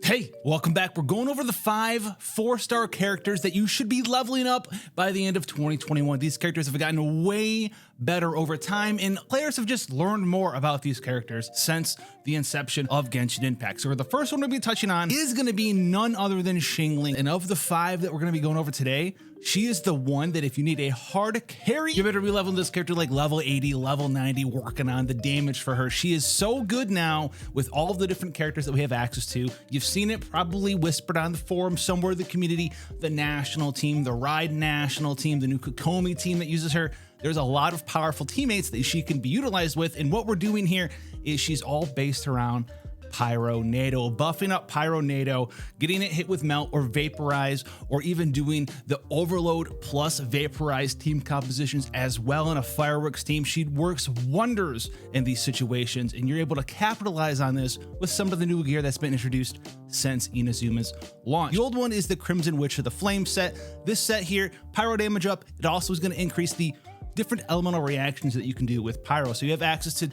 Hey, welcome back. We're going over the 5 4-star characters that you should be leveling up by the end of 2021. These characters have gotten way better over time, and players have just learned more about these characters since the inception of Genshin Impact. So the first one we'll be touching on is going to be none other than Xingqiu. And of the 5 that we're going to be going over today, she is the one that if you need a hard carry, you better be leveling this character like level 80, level 90, working on the damage for her. She is so good now with all of the different characters that we have access to. You've seen it probably whispered on the forum somewhere in the community, the national team, the Ride national team, the new Kokomi team that uses her. There's a lot of powerful teammates that she can be utilized with. And what we're doing here is she's all based around Pyro Nado, buffing up Pyro Nado, getting it hit with Melt or Vaporize, or even doing the Overload plus Vaporize team compositions as well in a Fireworks team. She works wonders in these situations, and you're able to capitalize on this with some of the new gear that's been introduced since Inazuma's launch. The old one is the Crimson Witch of the Flame set. This set here, Pyro damage up, it also is going to increase the different elemental reactions that you can do with Pyro. So you have access to,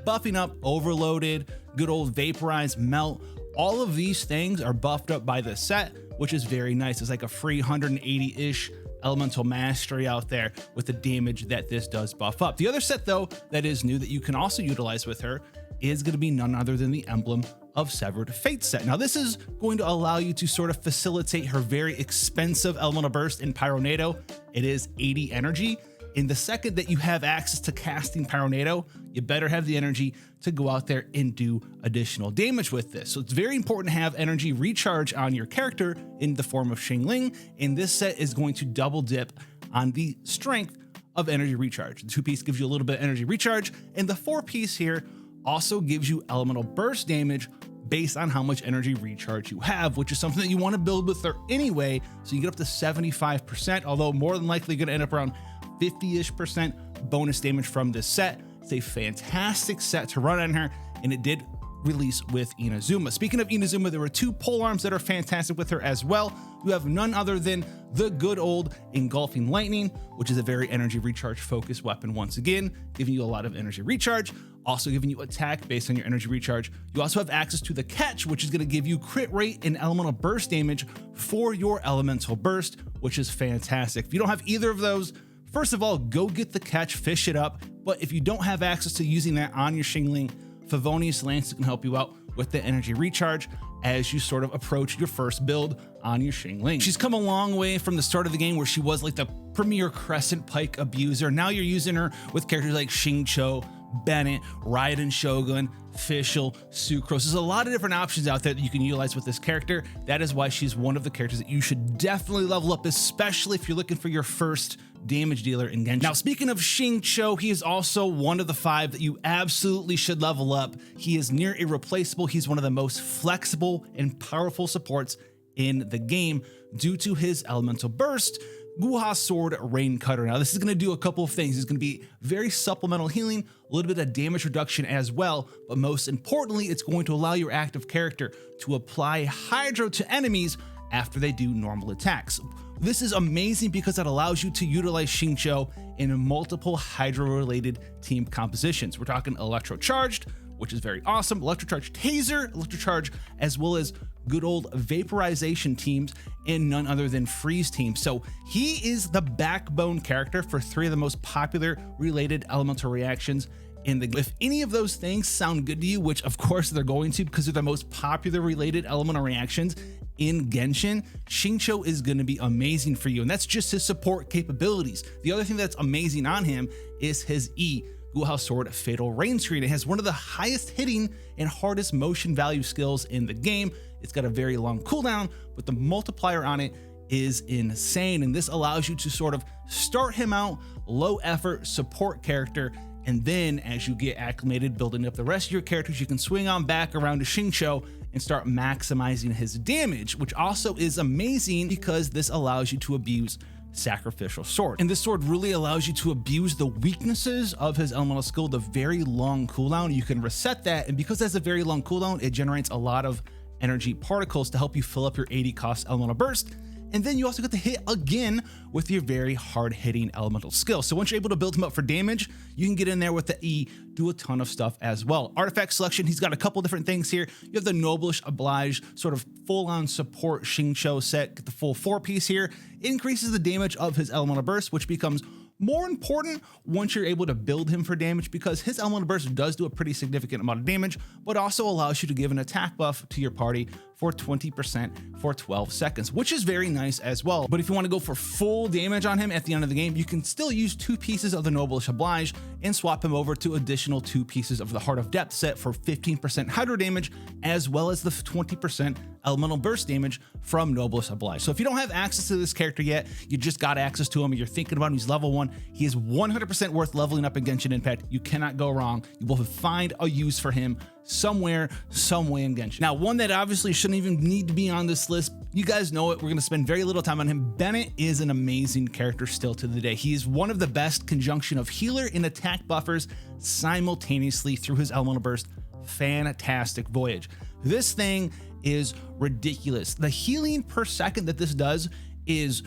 buffing up Overloaded, good old Vaporize, Melt. All of these things are buffed up by the set, which is very nice. It's like a free 180-ish elemental mastery out there with the damage that this does buff up. The other set, though, that is new that you can also utilize with her is going to be none other than the Emblem of Severed Fate set. Now, this is going to allow you to sort of facilitate her very expensive elemental burst in Pyro Nado. It is 80 energy. In the second that you have access to casting Pyro Nado, you better have the energy to go out there and do additional damage with this. So it's very important to have energy recharge on your character in the form of Xingqiu, and this set is going to double dip on the strength of energy recharge. The 2-piece gives you a little bit of energy recharge, and the 4-piece here also gives you elemental burst damage based on how much energy recharge you have, which is something that you want to build with her anyway, so you get up to 75%, although more than likely going to end up around 50-ish% bonus damage from this set. It's a fantastic set to run on her, and it did release with Inazuma. Speaking of Inazuma, there were 2 pole arms that are fantastic with her as well. You have none other than the good old Engulfing Lightning, which is a very energy recharge focused weapon once again, giving you a lot of energy recharge, also giving you attack based on your energy recharge. You also have access to the Catch, which is going to give you crit rate and elemental burst damage for your elemental burst, which is fantastic. If you don't have either of those, first of all, go get the Catch, fish it up. But if you don't have access to using that on your Xingqiu, Favonius Lance can help you out with the energy recharge as you sort of approach your first build on your Xingqiu. She's come a long way from the start of the game where she was like the premier Crescent Pike abuser. Now you're using her with characters like Xingqiu, Bennett, Raiden Shogun, Fischl, Sucrose. There's a lot of different options out there that you can utilize with this character. That is why she's one of the characters that you should definitely level up, especially if you're looking for your first damage dealer in Genshin. Now, speaking of Xingqiu, he is also one of the 5 that you absolutely should level up. He is near irreplaceable. He's one of the most flexible and powerful supports in the game due to his elemental burst, Guha Sword Rain Cutter. Now, this is going to do a couple of things. It's going to be very supplemental healing, a little bit of damage reduction as well, but most importantly, it's going to allow your active character to apply Hydro to enemies after they do normal attacks. This is amazing because it allows you to utilize Xingqiu in multiple Hydro-related team compositions. We're talking Electro Charged, which is very awesome, Electro Charge Taser, Electro Charge, as well as good old Vaporization teams and none other than Freeze teams. So he is the backbone character for 3 of the most popular related elemental reactions in the game. If any of those things sound good to you, which of course they're going to because they're the most popular related elemental reactions in Genshin, Xingqiu is going to be amazing for you, and that's just his support capabilities. The other thing that's amazing on him is his E, Guha Sword Fatal Rain Screen. It has one of the highest hitting and hardest motion value skills in the game. It's got a very long cooldown, but the multiplier on it is insane, and this allows you to sort of start him out low effort support character, and then as you get acclimated building up the rest of your characters, you can swing on back around to Xingqiu and start maximizing his damage, which also is amazing because this allows you to abuse Sacrificial Sword. And this sword really allows you to abuse the weaknesses of his elemental skill, the very long cooldown. You can reset that, and because that's a very long cooldown, it generates a lot of energy particles to help you fill up your 80 cost elemental burst. And then you also get to hit again with your very hard-hitting elemental skill. So once you're able to build him up for damage, you can get in there with the E, do a ton of stuff as well. Artifact selection, he's got a couple different things here. You have the Noblish Oblige, sort of full-on support Xingqiu set, get the full 4-piece here. It increases the damage of his elemental burst, which becomes more important once you're able to build him for damage, because his elemental burst does do a pretty significant amount of damage, but also allows you to give an attack buff to your party for 20% for 12 seconds, which is very nice as well. But if you want to go for full damage on him at the end of the game, you can still use 2 pieces of the Noblish Oblige and swap him over to additional 2 pieces of the Heart of Depth set for 15% hydro damage, as well as the 20% elemental burst damage from Noblish Oblige. So if you don't have access to this character yet, you just got access to him, and you're thinking about him, he's level 1, he is 100% worth leveling up in Genshin Impact. You cannot go wrong. You will find a use for him somewhere, some way in Genshin. Now, one that obviously shouldn't even need to be on this list, you guys know it, we're going to spend very little time on him. Bennett is an amazing character still to the day. He is one of the best conjunction of healer and attack buffers simultaneously through his elemental burst. Fantastic voyage. This thing is ridiculous. The healing per second that this does is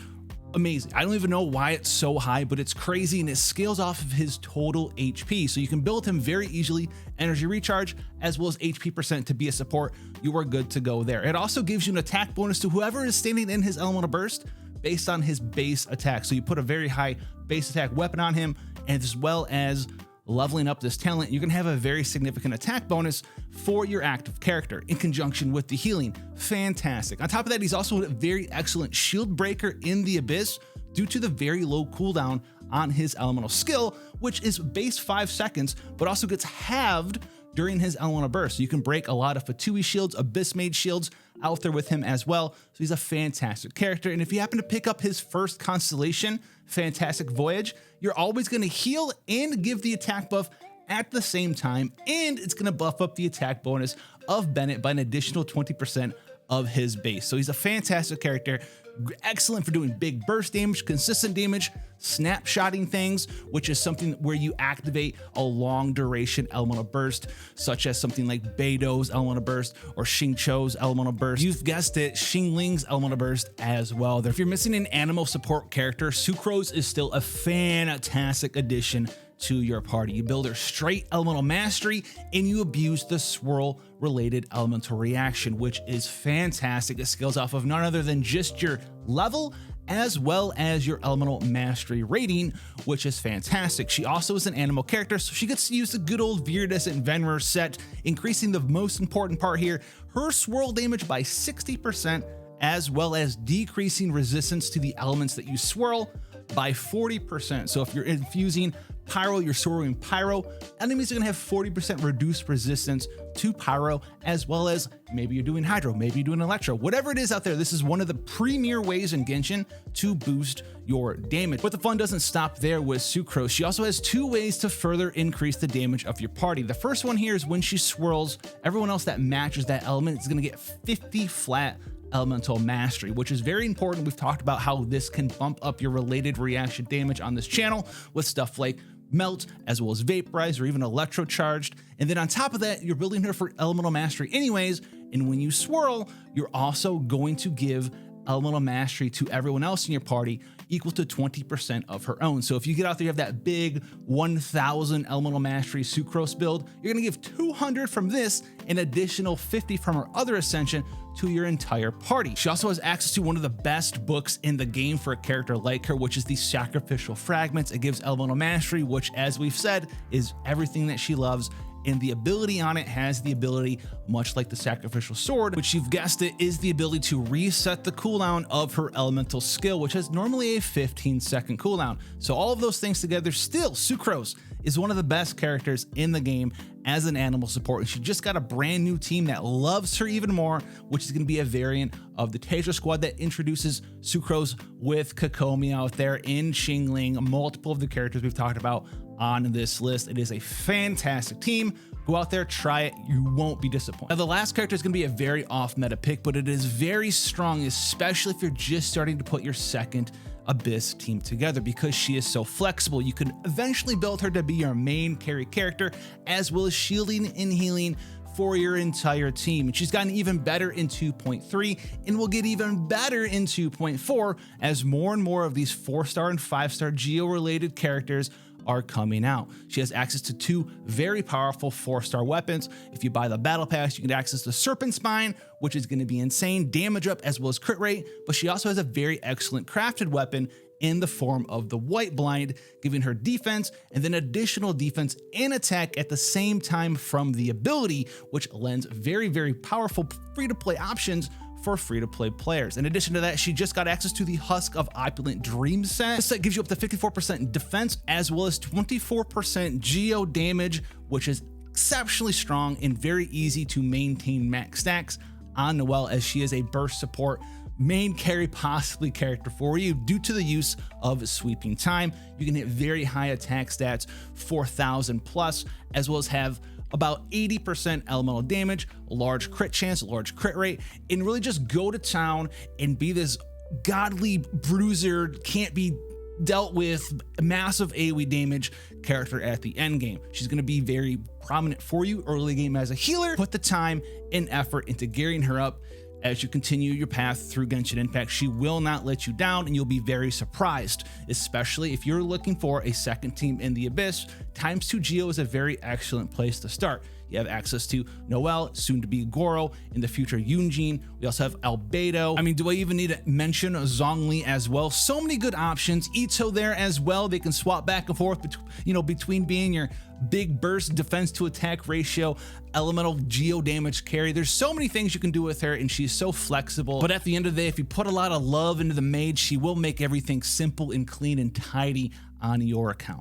amazing. I don't even know why it's so high, but it's crazy, and it scales off of his total HP. So you can build him very easily, energy recharge, as well as HP percent to be a support. You are good to go there. It also gives you an attack bonus to whoever is standing in his elemental burst based on his base attack. So you put a very high base attack weapon on him, as well as leveling up this talent, you can have a very significant attack bonus for your active character in conjunction with the healing. Fantastic. On top of that, he's also a very excellent shield breaker in the Abyss due to the very low cooldown on his elemental skill, which is base 5 seconds, but also gets halved during his elemental burst. So you can break a lot of Fatui shields, Abyss Mage shields out there with him as well. So he's a fantastic character. And if you happen to pick up his first constellation, Fantastic Voyage, you're always going to heal and give the attack buff at the same time, and it's going to buff up the attack bonus of Bennett by an additional 20% of his base. So he's a fantastic character, excellent for doing big burst damage, consistent damage, snapshotting things, which is something where you activate a long duration elemental burst, such as something like Beidou's elemental burst or Xingqiu's elemental burst. You've guessed it, Xingling's elemental burst as well. If you're missing an animal support character, Sucrose is still a fantastic addition to your party. You build her straight elemental mastery, and you abuse the swirl related elemental reaction, which is fantastic. It scales off of none other than just your level as well as your elemental mastery rating, which is fantastic. She also is an animal character, so she gets to use the good old Viridescent Venerer set, increasing the most important part here, her swirl damage by 60%, as well as decreasing resistance to the elements that you swirl by 40%. So if you're infusing Pyro, you're swirling Pyro, enemies are going to have 40% reduced resistance to Pyro, as well as maybe you're doing Hydro, maybe you're doing Electro, whatever it is out there. This is one of the premier ways in Genshin to boost your damage. But the fun doesn't stop there with Sucrose. She also has 2 ways to further increase the damage of your party. The first one here is when she swirls, everyone else that matches that element is going to get 50 flat elemental mastery, which is very important. We've talked about how this can bump up your related reaction damage on this channel with stuff like Melt, as well as Vaporize or even Electro Charged. And then on top of that, you're building her for elemental mastery anyways, and when you swirl, you're also going to give elemental mastery to everyone else in your party equal to 20% of her own. So if you get out there, you have that big 1000 elemental mastery Sucrose build, you're gonna give 200 from this, an additional 50 from her other ascension to your entire party. She also has access to one of the best books in the game for a character like her, which is the Sacrificial Fragments. It gives elemental mastery, which, as we've said, is everything that she loves. And the ability on it has the ability, much like the Sacrificial Sword, which you've guessed it, is the ability to reset the cooldown of her elemental skill, which has normally a 15-second cooldown. So all of those things together, still, Sucrose is one of the best characters in the game as an animal support. And she just got a brand new team that loves her even more, which is going to be a variant of the Taser Squad that introduces Sucrose with Kokomi out there in Xingling, multiple of the characters we've talked about on this list. It is a fantastic team. Go out there, try it, you won't be disappointed. Now, the last character is going to be a very off-meta pick, but it is very strong, especially if you're just starting to put your second Abyss team together, because she is so flexible. You can eventually build her to be your main carry character, as well as shielding and healing for your entire team. And she's gotten even better in 2.3 and will get even better in 2.4 as more and more of these 4-star and 5-star geo-related characters are coming out. She has access to 2 very powerful 4-star weapons. If you buy the battle pass, you get access to Serpent Spine, which is going to be insane damage up as well as crit rate, but she also has a very excellent crafted weapon in the form of the White Blind, giving her defense and then additional defense and attack at the same time from the ability, which lends very powerful free-to-play options for free-to-play players. In addition to that, she just got access to the Husk of Opulent Dream set. This set gives you up to 54% defense as well as 24% geo damage, which is exceptionally strong and very easy to maintain max stacks on Noelle, as she is a burst support main carry, possibly character for you due to the use of Sweeping Time. You can hit very high attack stats, 4,000 plus, as well as have about 80% elemental damage, large crit chance, large crit rate, and really just go to town and be this godly bruiser, can't be dealt with, massive AoE damage character at the end game. She's going to be very prominent for you early game as a healer. Put the time and effort into gearing her up as you continue your path through Genshin Impact. She will not let you down, and you'll be very surprised, especially if you're looking for a second team in the Abyss. ×2 Geo is a very excellent place to start. You have access to Noelle, soon to be Goro, in the future Yunjin. We also have Albedo. I mean, do I even need to mention Zhongli as well? So many good options. Itto there as well. They can swap back and forth between being your big burst defense to attack ratio, elemental geo damage carry. There's so many things you can do with her, and she's so flexible. But at the end of the day, if you put a lot of love into the mage, she will make everything simple and clean and tidy on your account.